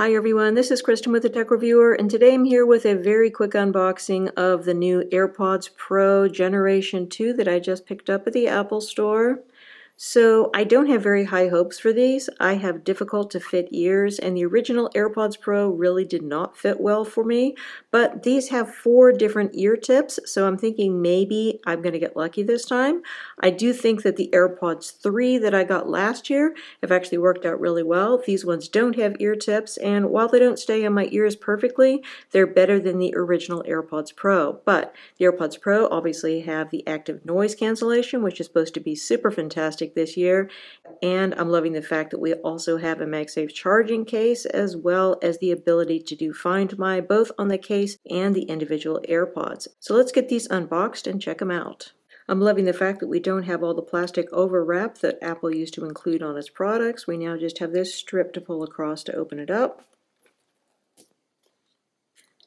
Hi everyone, this is Kristen with the Tech Reviewer, and today I'm here with a very quick unboxing of the new AirPods Pro Generation 2 that I just picked up at the Apple Store. So I don't have very high hopes for these. I have difficult to fit ears, and the original AirPods Pro really did not fit well for me, but these have 4 different ear tips, so I'm thinking maybe I'm going to get lucky this time. I do think that the AirPods 3 that I got last year have actually worked out really well. These ones don't have ear tips, and while they don't stay on my ears perfectly, they're better than the original AirPods Pro. But the AirPods Pro obviously have the active noise cancellation, which is supposed to be super fantastic this year, and I'm loving the fact that we also have a MagSafe charging case as well as the ability to do Find My both on the case and the individual AirPods. So let's get these unboxed and check them out. I'm loving the fact that we don't have all the plastic overwrap that Apple used to include on its products. We now just have this strip to pull across to open it up.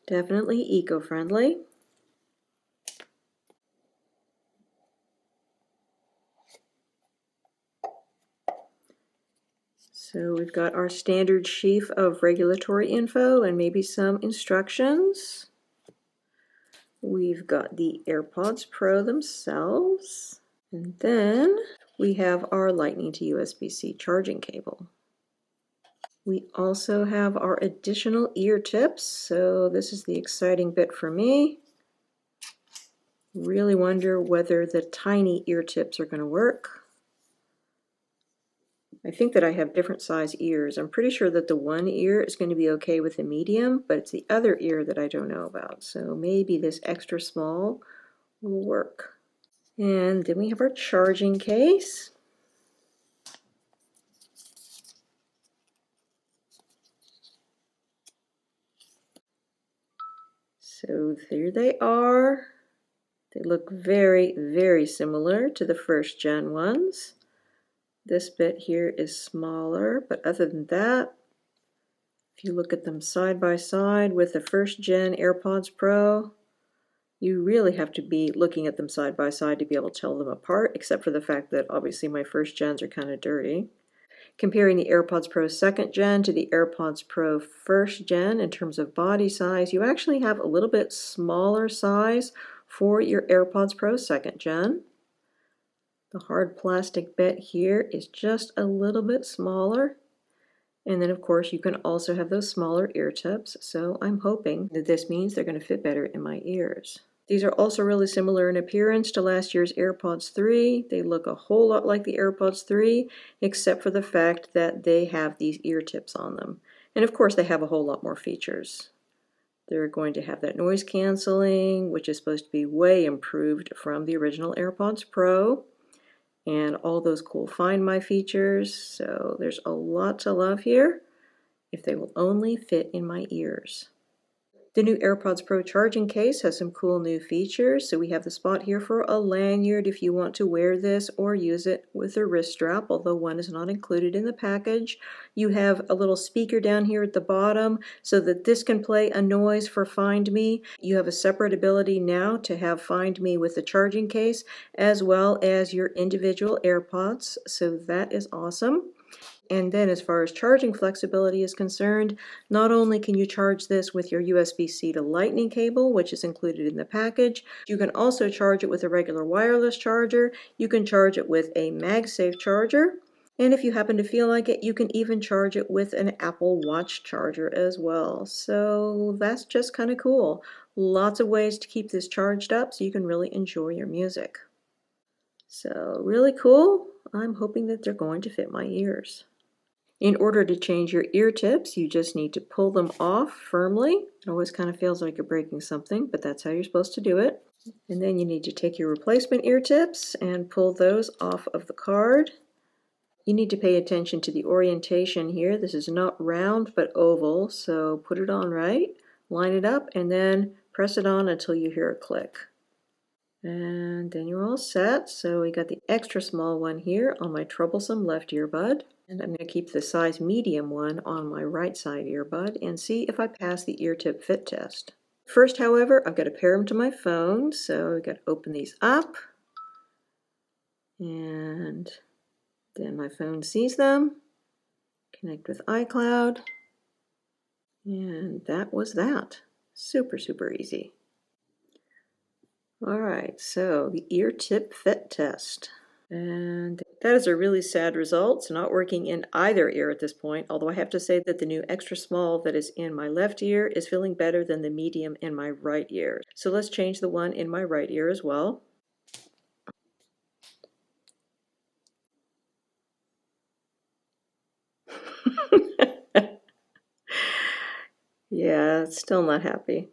Definitely eco-friendly. So we've got our standard sheaf of regulatory info and maybe some instructions. We've got the AirPods Pro themselves. And then we have our Lightning to USB-C charging cable. We also have our additional ear tips. So this is the exciting bit for me. Really wonder whether the tiny ear tips are going to work. I think that I have different size ears. I'm pretty sure that the one ear is going to be okay with the medium, but it's the other ear that I don't know about. So maybe this extra small will work. And then we have our charging case. So there they are. They look very, very similar to the first gen ones. This bit here is smaller, but other than that, if you look at them side by side with the first gen AirPods Pro, you really have to be looking at them side by side to be able to tell them apart, except for the fact that obviously my first gens are kind of dirty. Comparing the AirPods Pro second gen to the AirPods Pro first gen in terms of body size, you actually have a little bit smaller size for your AirPods Pro second gen. The hard plastic bit here is just a little bit smaller. And then of course you can also have those smaller ear tips, so I'm hoping that this means they're going to fit better in my ears. These are also really similar in appearance to last year's AirPods 3. They look a whole lot like the AirPods 3, except for the fact that they have these ear tips on them. And of course they have a whole lot more features. They're going to have that noise canceling, which is supposed to be way improved from the original AirPods Pro. And all those cool Find My features. So there's a lot to love here if they will only fit in my ears. The new AirPods Pro charging case has some cool new features. So we have the spot here for a lanyard if you want to wear this or use it with a wrist strap, although one is not included in the package. You have a little speaker down here at the bottom so that this can play a noise for Find Me. You have a separate ability now to have Find Me with the charging case as well as your individual AirPods. So that is awesome. And then as far as charging flexibility is concerned, not only can you charge this with your USB-C to Lightning cable, which is included in the package, you can also charge it with a regular wireless charger. You can charge it with a MagSafe charger. And if you happen to feel like it, you can even charge it with an Apple Watch charger as well. So that's just kind of cool. Lots of ways to keep this charged up so you can really enjoy your music. So really cool. I'm hoping that they're going to fit my ears. In order to change your ear tips, you just need to pull them off firmly. It always kind of feels like you're breaking something, but that's how you're supposed to do it. And then you need to take your replacement ear tips and pull those off of the card. You need to pay attention to the orientation here. This is not round, but oval, so put it on right, line it up, and then press it on until you hear a click. And then you're all set. So we got the extra small one here on my troublesome left earbud. And I'm going to keep the size medium one on my right side earbud and see if I pass the ear tip fit test. First, however, I've got to pair them to my phone. So I've got to open these up. And then my phone sees them. Connect with iCloud. And that was that. Super, super easy. All right, so the ear tip fit test. And that is a really sad result. It's not working in either ear at this point, although I have to say that the new extra small that is in my left ear is feeling better than the medium in my right ear. So let's change the one in my right ear as well. Yeah, still not happy.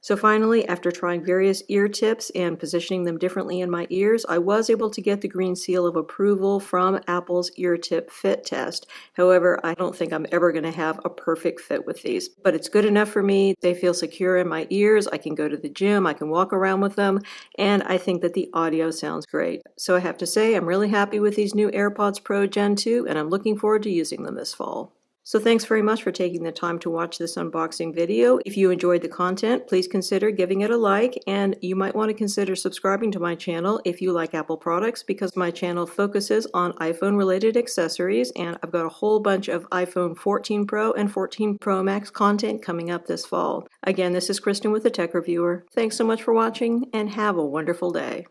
So finally, after trying various ear tips and positioning them differently in my ears, I was able to get the green seal of approval from Apple's ear tip fit test. However, I don't think I'm ever going to have a perfect fit with these, but it's good enough for me. They feel secure in my ears. I can go to the gym, I can walk around with them, and I think that the audio sounds great. So I have to say, I'm really happy with these new AirPods Pro Gen 2, and I'm looking forward to using them this fall. So thanks very much for taking the time to watch this unboxing video. If you enjoyed the content, please consider giving it a like, and you might want to consider subscribing to my channel if you like Apple products, because my channel focuses on iPhone related accessories, and I've got a whole bunch of iPhone 14 Pro and 14 Pro Max content coming up this fall. Again, this is Kristen with the Tech Reviewer. Thanks so much for watching, and have a wonderful day.